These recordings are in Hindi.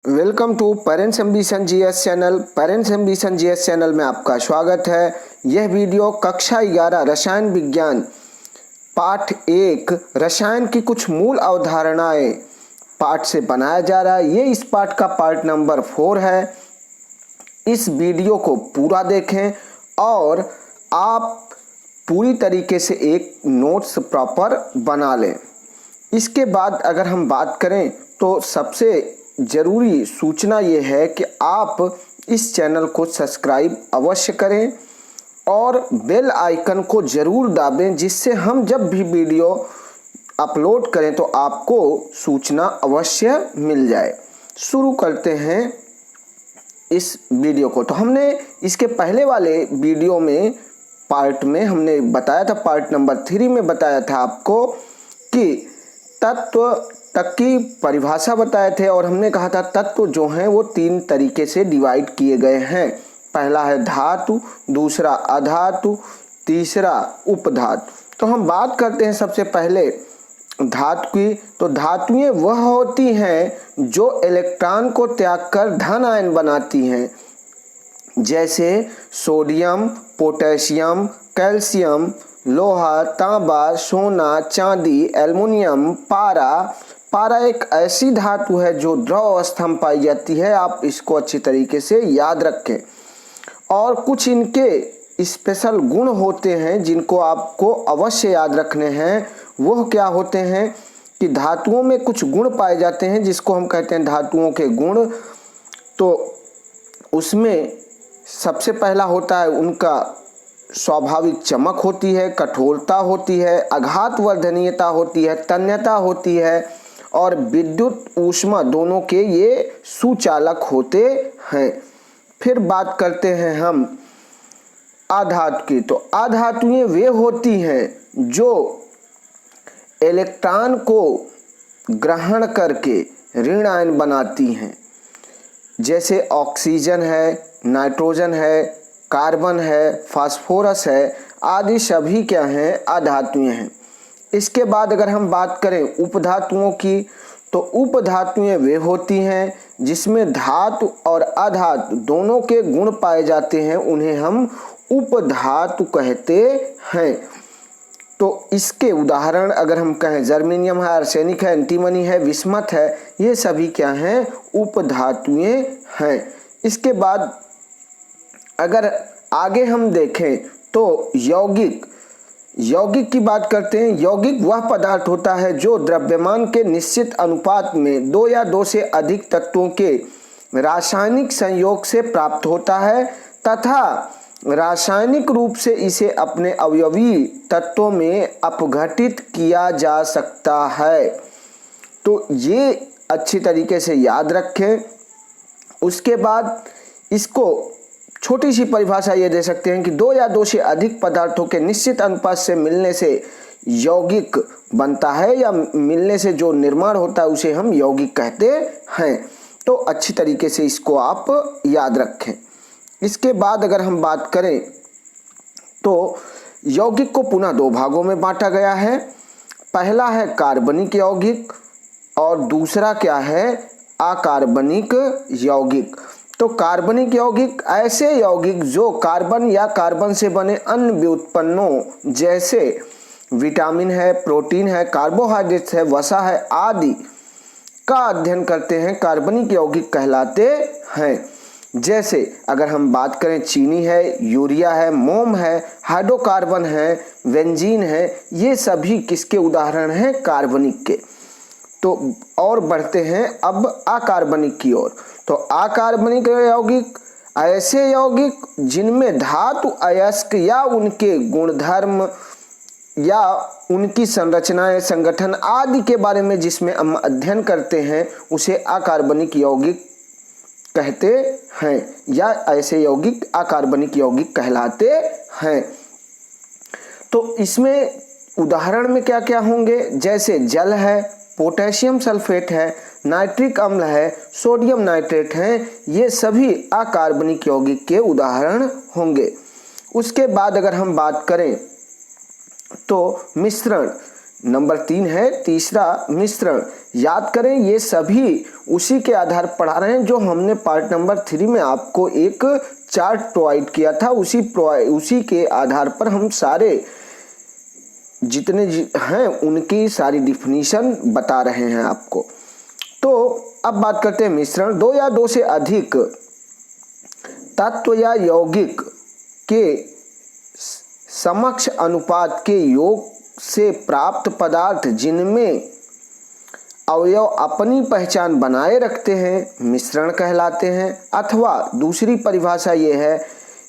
Welcome to parents ambition GS channel. Parents ambition GS channel में आपका स्वागत है। यह वीडियो कक्षा 11 रसायन विज्ञान पाठ 1 रसायन की कुछ मूल अवधारणाएं पाठ से बनाया जा रहा है। ये इस पाठ का पार्ट नंबर 4 है। इस वीडियो को पूरा देखें और आप पूरी तरीके से एक नोट्स प्रॉपर बना लें। इसके बाद अगर हम बात करें तो सबसे ज़रूरी सूचना ये है कि आप इस चैनल को सब्सक्राइब अवश्य करें और बेल आइकन को ज़रूर दाबें, जिससे हम जब भी वीडियो अपलोड करें तो आपको सूचना अवश्य मिल जाए। शुरू करते हैं इस वीडियो को। तो हमने इसके पहले वाले वीडियो में पार्ट में हमने बताया था, पार्ट नंबर 3 में बताया था आपको कि तत्व तक की परिभाषा बताए थे और हमने कहा था तत्व जो हैं वो 3 तरीके से डिवाइड किए गए हैं। पहला है धातु, दूसरा अधातु, तीसरा उपधातु। तो हम बात करते हैं सबसे पहले धातु की। तो धातुएं वह होती हैं जो इलेक्ट्रॉन को त्याग कर धन आयन बनाती हैं, जैसे सोडियम, पोटेशियम, कैल्शियम, लोहा, तांबा, सोना, चांदी, एल्युमिनियम, पारा एक ऐसी धातु है जो द्रव अवस्था में पाई जाती है। आप इसको अच्छी तरीके से याद रखें। और कुछ इनके स्पेशल गुण होते हैं जिनको आपको अवश्य याद रखने हैं। वह क्या होते हैं कि धातुओं में कुछ गुण पाए जाते हैं जिसको हम कहते हैं धातुओं के गुण। तो उसमें सबसे पहला होता है उनका स्वाभाविक चमक होती है, कठोरता होती है, आघात वर्धनीयता होती है, तन्यता होती है और विद्युत ऊष्मा दोनों के ये सुचालक होते हैं। फिर बात करते हैं हम अधातु की। तो अधातुएं वे होती हैं जो इलेक्ट्रॉन को ग्रहण करके ऋण आयन बनाती हैं, जैसे ऑक्सीजन है, नाइट्रोजन है, कार्बन है, फास्फोरस है, आदि सभी क्या हैं, अधातुएं हैं। इसके बाद अगर हम बात करें उपधातुओं की, तो उपधातुएं वे होती हैं जिसमें धातु और अधातु दोनों के गुण पाए जाते हैं, उन्हें हम उपधातु कहते हैं। तो इसके उदाहरण अगर हम कहें जर्मेनियम है, आर्सेनिक है, एंटीमनी है, विस्मत है, ये सभी क्या हैं, उपधातुएं हैं। इसके बाद अगर आगे हम देखें तो यौगिक की बात करते हैं। यौगिक वह पदार्थ होता है जो द्रव्यमान के निश्चित अनुपात में 2 या 2 से अधिक तत्वों के रासायनिक संयोग से प्राप्त होता है तथा रासायनिक रूप से इसे अपने अवयवी तत्वों में अपघटित किया जा सकता है। तो ये अच्छी तरीके से याद रखें। उसके बाद इसको छोटी सी परिभाषा ये दे सकते हैं कि 2 या 2 से अधिक पदार्थों के निश्चित अनुपात से मिलने से यौगिक बनता है या मिलने से जो निर्माण होता है उसे हम यौगिक कहते हैं। तो अच्छी तरीके से इसको आप याद रखें। इसके बाद अगर हम बात करें तो यौगिक को पुनः 2 भागों में बांटा गया है। पहला है कार्बनिक यौगिक और दूसरा क्या है, अकार्बनिक यौगिक। तो कार्बनिक यौगिक ऐसे यौगिक जो कार्बन या कार्बन से बने अन्य व्युत्पन्नों जैसे विटामिन है, प्रोटीन है, कार्बोहाइड्रेट्स है, वसा है आदि का अध्ययन करते हैं, कार्बनिक यौगिक कहलाते हैं। जैसे अगर हम बात करें चीनी है, यूरिया है, मोम है, हाइड्रोकार्बन है, बेंजीन है, ये सभी किसके उदाहरण हैं, कार्बनिक के। तो और बढ़ते हैं अब अकार्बनिक की ओर। तो अकार्बनिक यौगिक ऐसे यौगिक जिनमें धातु अयस्क या उनके गुणधर्म या उनकी संरचनाएं, संगठन आदि के बारे में जिसमें हम अध्ययन करते हैं उसे अकार्बनिक यौगिक कहते हैं या ऐसे यौगिक अकार्बनिक यौगिक कहलाते हैं। तो इसमें उदाहरण में क्या क्या होंगे, जैसे जल है, पोटेशियम सल्फेट है, नाइट्रिक अम्ल है, सोडियम नाइट्रेट है, ये सभी अकार्बनिक यौगिक के उदाहरण होंगे। उसके बाद अगर हम बात करें तो मिश्रण, नंबर 3 है तीसरा मिश्रण। याद करें ये सभी उसी के आधार पर पढ़ा रहे हैं जो हमने पार्ट नंबर 3 में आपको एक चार्ट प्रोवाइड किया था, उसी के आधार पर हम सारे जितने हैं उनकी सारी डिफिनीशन बता रहे हैं आपको। तो अब बात करते हैं मिश्रण। दो या दो से अधिक तत्व या यौगिक के समक्ष अनुपात के योग से प्राप्त पदार्थ जिनमें अवयव अपनी पहचान बनाए रखते हैं मिश्रण कहलाते हैं। अथवा दूसरी परिभाषा ये है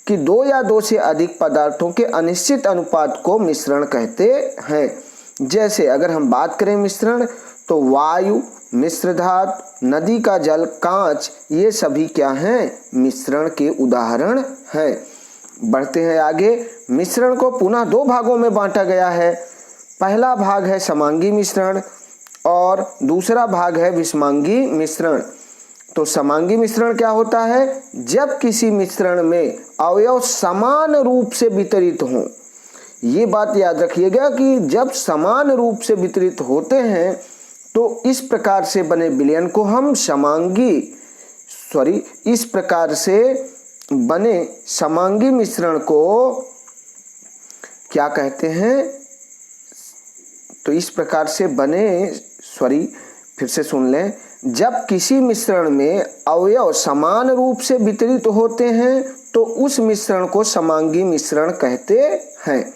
कि दो या दो से अधिक पदार्थों के अनिश्चित अनुपात को मिश्रण कहते हैं। जैसे अगर हम बात करें मिश्रण तो वायु, मिश्र धातु, नदी का जल, कांच, ये सभी क्या हैं? मिश्रण के उदाहरण हैं। बढ़ते हैं आगे। मिश्रण को पुनः दो भागों में बांटा गया है। पहला भाग है समांगी मिश्रण और दूसरा भाग है विषमांगी मिश्रण। तो समांगी मिश्रण क्या होता है? जब किसी मिश्रण में अवयव समान रूप से वितरित हों। ये बात याद रखिएगा कि जब समान रूप से वितरित होते हैं तो इस प्रकार से बने विलयन को हम इस प्रकार से बने समांगी मिश्रण को क्या कहते हैं? तो इस प्रकार से बने फिर से सुन लें। जब किसी मिश्रण में अवयव समान रूप से वितरित होते हैं तो उस मिश्रण को समांगी मिश्रण कहते हैं।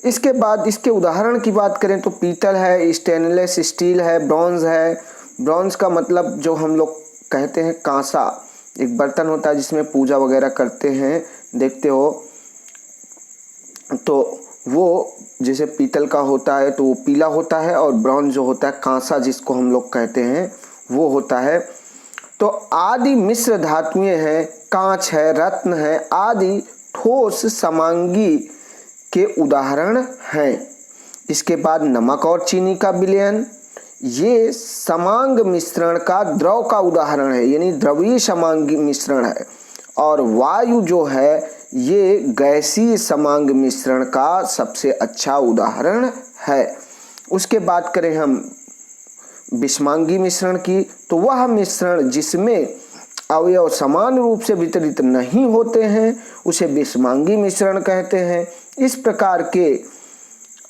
इसके बाद इसके उदाहरण की बात करें तो पीतल है, स्टेनलेस स्टील है, ब्रॉन्ज है। ब्रॉन्ज का मतलब जो हम लोग कहते हैं कांसा, एक बर्तन होता है जिसमें पूजा वगैरह करते हैं, देखते हो। तो वो जैसे पीतल का होता है तो वो पीला होता है और ब्रॉन्ज जो होता है कांसा जिसको हम लोग कहते हैं वो होता है। तो आदि मिश्र धातुएं हैं, कांच है, रत्न है आदि ठोस समांगी के उदाहरण हैं। इसके बाद नमक और चीनी का विलयन, ये समांग मिश्रण का द्रव का उदाहरण है, यानी द्रवीय समांगी मिश्रण है। और वायु जो है ये गैसीय समांग मिश्रण का सबसे अच्छा उदाहरण है। उसके बाद करें हम विषमांगी मिश्रण की, तो वह मिश्रण जिसमें अवयव समान रूप से वितरित नहीं होते हैं उसे विषमांगी मिश्रण कहते हैं। इस प्रकार के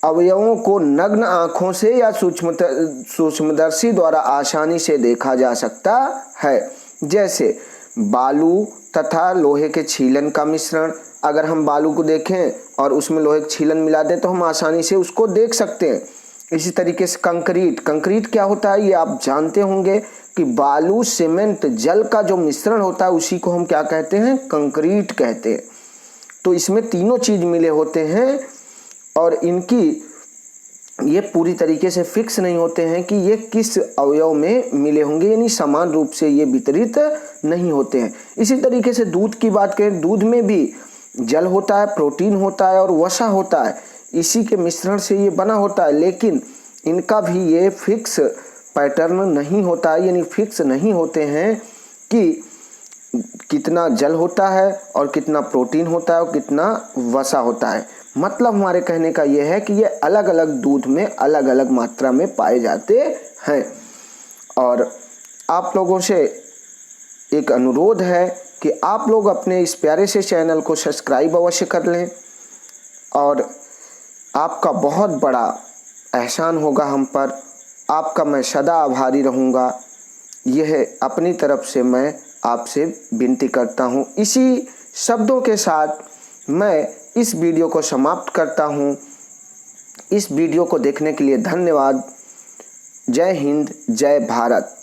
अवयवों को नग्न आंखों से या सूक्ष्मदर्शी द्वारा आसानी से देखा जा सकता है। जैसे बालू तथा लोहे के छीलन का मिश्रण। अगर हम बालू को देखें और उसमें लोहे के छीलन मिला दें तो हम आसानी से उसको देख सकते हैं। इसी तरीके से कंक्रीट क्या होता है ये आप जानते होंगे कि बालू, सीमेंट, जल का जो मिश्रण होता है उसी को हम क्या कहते हैं? कंक्रीट कहते हैं। तो इसमें तीनों चीज मिले होते हैं और इनकी ये पूरी तरीके से फिक्स नहीं होते हैं कि ये किस अवयव में मिले होंगे, यानी समान रूप से ये वितरित नहीं होते हैं। इसी तरीके से दूध की बात करें, दूध में भी जल होता है, प्रोटीन होता है और वसा होता है, इसी के मिश्रण से ये बना होता है। लेकिन इनका भी ये फिक्स पैटर्न नहीं होता है, यानी फिक्स नहीं होते हैं कि कितना जल होता है और कितना प्रोटीन होता है और कितना वसा होता है। मतलब हमारे कहने का यह है कि ये अलग अलग दूध में अलग अलग मात्रा में पाए जाते हैं। और आप लोगों से एक अनुरोध है कि आप लोग अपने इस प्यारे से चैनल को सब्सक्राइब अवश्य कर लें और आपका बहुत बड़ा एहसान होगा हम पर। आपका मैं सदा आभारी रहूँगा। यह अपनी तरफ से मैं आपसे विनती करता हूँ। इसी शब्दों के साथ मैं इस वीडियो को समाप्त करता हूँ। इस वीडियो को देखने के लिए धन्यवाद। जय हिंद, जय भारत।